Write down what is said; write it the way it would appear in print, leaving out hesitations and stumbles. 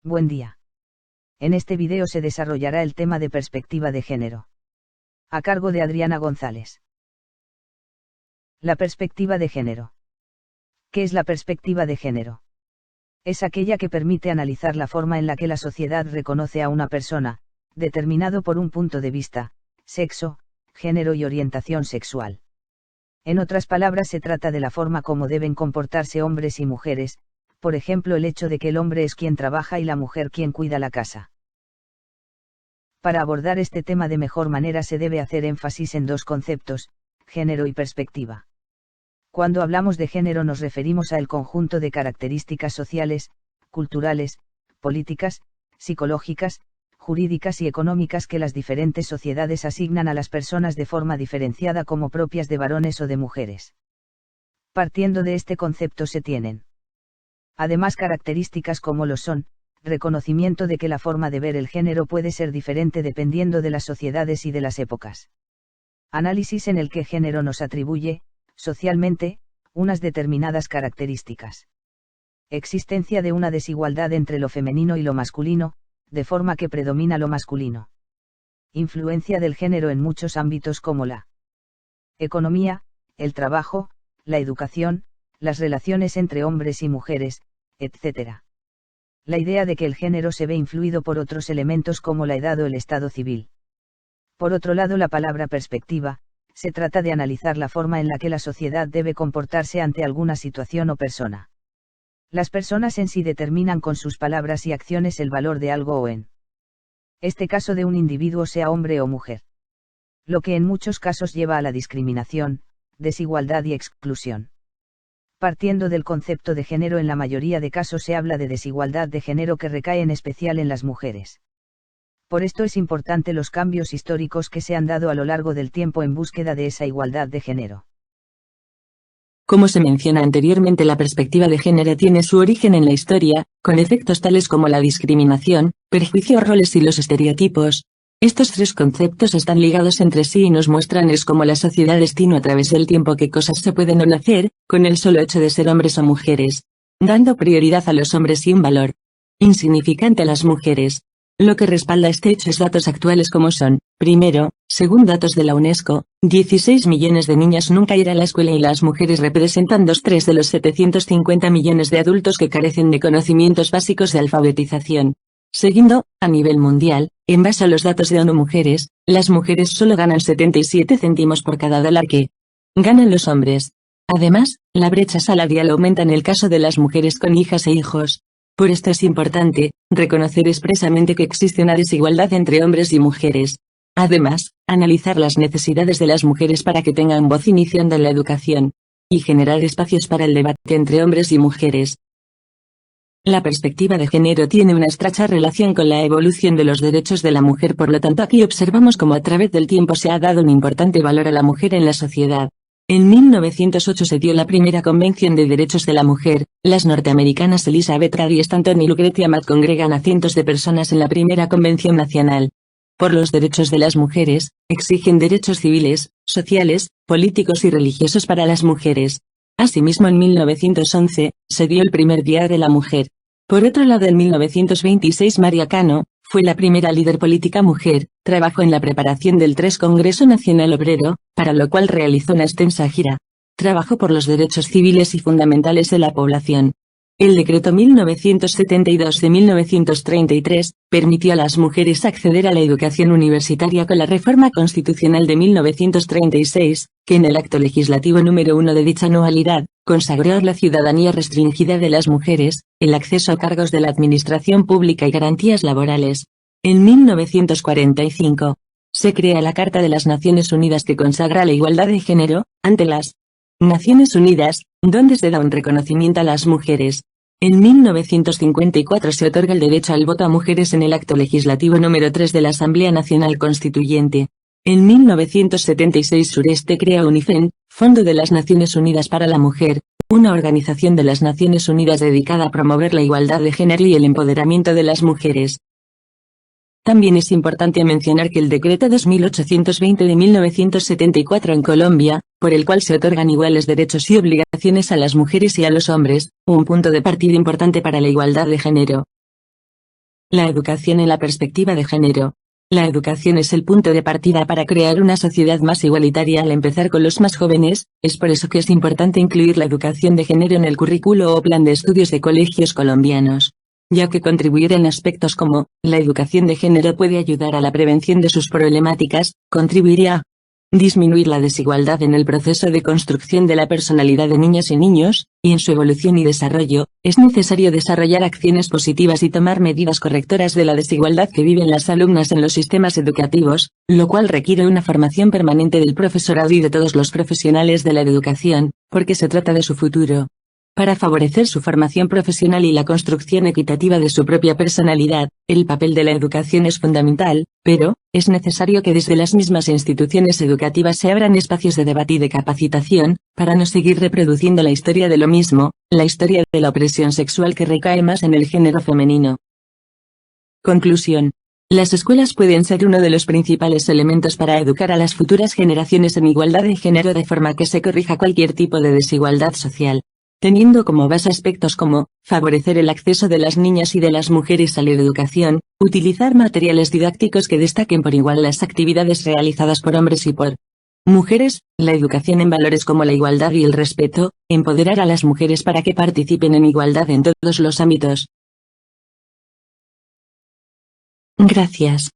Buen día. En este video se desarrollará el tema de perspectiva de género. A cargo de Adriana González. La perspectiva de género. ¿Qué es la perspectiva de género? Es aquella que permite analizar la forma en la que la sociedad reconoce a una persona, determinado por un punto de vista, sexo, género y orientación sexual. En otras palabras, se trata de la forma como deben comportarse hombres y mujeres, por ejemplo el hecho de que el hombre es quien trabaja y la mujer quien cuida la casa. Para abordar este tema de mejor manera se debe hacer énfasis en dos conceptos, género y perspectiva. Cuando hablamos de género nos referimos al conjunto de características sociales, culturales, políticas, psicológicas, jurídicas y económicas que las diferentes sociedades asignan a las personas de forma diferenciada como propias de varones o de mujeres. Partiendo de este concepto se tienen además características como lo son, reconocimiento de que la forma de ver el género puede ser diferente dependiendo de las sociedades y de las épocas. Análisis en el que género nos atribuye, socialmente, unas determinadas características. Existencia de una desigualdad entre lo femenino y lo masculino, de forma que predomina lo masculino. Influencia del género en muchos ámbitos como la economía, el trabajo, la educación, las relaciones entre hombres y mujeres, etc. La idea de que el género se ve influido por otros elementos como la edad o el estado civil. Por otro lado, la palabra perspectiva, se trata de analizar la forma en la que la sociedad debe comportarse ante alguna situación o persona. Las personas en sí determinan con sus palabras y acciones el valor de algo o en este caso de un individuo, sea hombre o mujer. Lo que en muchos casos lleva a la discriminación, desigualdad y exclusión. Partiendo del concepto de género, en la mayoría de casos se habla de desigualdad de género que recae en especial en las mujeres. Por esto es importante los cambios históricos que se han dado a lo largo del tiempo en búsqueda de esa igualdad de género. Como se menciona anteriormente, la perspectiva de género tiene su origen en la historia, con efectos tales como la discriminación, perjuicios, roles y los estereotipos. Estos tres conceptos están ligados entre sí y nos muestran cómo la sociedad destinó a través del tiempo qué cosas se pueden o no hacer, con el solo hecho de ser hombres o mujeres, dando prioridad a los hombres y un valor insignificante a las mujeres. Lo que respalda este hecho es datos actuales como son, primero, según datos de la UNESCO, 16 millones de niñas nunca irán a la escuela y las mujeres representan 2/3 de los 750 millones de adultos que carecen de conocimientos básicos de alfabetización. Segundo, a nivel mundial, en base a los datos de ONU Mujeres, las mujeres solo ganan 77 céntimos por cada dólar que ganan los hombres. Además, la brecha salarial aumenta en el caso de las mujeres con hijas e hijos. Por esto es importante reconocer expresamente que existe una desigualdad entre hombres y mujeres. Además, analizar las necesidades de las mujeres para que tengan voz iniciando en la educación y generar espacios para el debate entre hombres y mujeres. La perspectiva de género tiene una estrecha relación con la evolución de los derechos de la mujer, por lo tanto aquí observamos cómo a través del tiempo se ha dado un importante valor a la mujer en la sociedad. En 1908 se dio la primera Convención de Derechos de la Mujer. Las norteamericanas Elizabeth Cady Stanton y Lucretia Mott congregan a cientos de personas en la primera Convención Nacional por los Derechos de las Mujeres, exigen derechos civiles, sociales, políticos y religiosos para las mujeres. Asimismo, en 1911, se dio el primer Día de la Mujer. Por otro lado, en 1926 María Cano fue la primera líder política mujer, trabajó en la preparación del III Congreso Nacional Obrero, para lo cual realizó una extensa gira. Trabajó por los derechos civiles y fundamentales de la población. El decreto 1972 de 1933, permitió a las mujeres acceder a la educación universitaria con la reforma constitucional de 1936, que en el acto legislativo número 1 de dicha anualidad, consagró la ciudadanía restringida de las mujeres, el acceso a cargos de la administración pública y garantías laborales. En 1945, se crea la Carta de las Naciones Unidas que consagra la igualdad de género, ante las Naciones Unidas, donde se da un reconocimiento a las mujeres. En 1954 se otorga el derecho al voto a mujeres en el acto legislativo número 3 de la Asamblea Nacional Constituyente. En 1976 Sureste crea UNIFEM, Fondo de las Naciones Unidas para la Mujer, una organización de las Naciones Unidas dedicada a promover la igualdad de género y el empoderamiento de las mujeres. También es importante mencionar que el Decreto 2820 de 1974 en Colombia, por el cual se otorgan iguales derechos y obligaciones a las mujeres y a los hombres, un punto de partida importante para la igualdad de género. La educación en la perspectiva de género. La educación es el punto de partida para crear una sociedad más igualitaria al empezar con los más jóvenes, es por eso que es importante incluir la educación de género en el currículo o plan de estudios de colegios colombianos, ya que contribuir en aspectos como la educación de género puede ayudar a la prevención de sus problemáticas, contribuiría a disminuir la desigualdad en el proceso de construcción de la personalidad de niñas y niños, y en su evolución y desarrollo, es necesario desarrollar acciones positivas y tomar medidas correctoras de la desigualdad que viven las alumnas en los sistemas educativos, lo cual requiere una formación permanente del profesorado y de todos los profesionales de la educación, porque se trata de su futuro. Para favorecer su formación profesional y la construcción equitativa de su propia personalidad, el papel de la educación es fundamental, pero, es necesario que desde las mismas instituciones educativas se abran espacios de debate y de capacitación, para no seguir reproduciendo la historia de lo mismo, la historia de la opresión sexual que recae más en el género femenino. Conclusión. Las escuelas pueden ser uno de los principales elementos para educar a las futuras generaciones en igualdad de género de forma que se corrija cualquier tipo de desigualdad social, teniendo como base aspectos como, favorecer el acceso de las niñas y de las mujeres a la educación, utilizar materiales didácticos que destaquen por igual las actividades realizadas por hombres y por mujeres, la educación en valores como la igualdad y el respeto, empoderar a las mujeres para que participen en igualdad en todos los ámbitos. Gracias.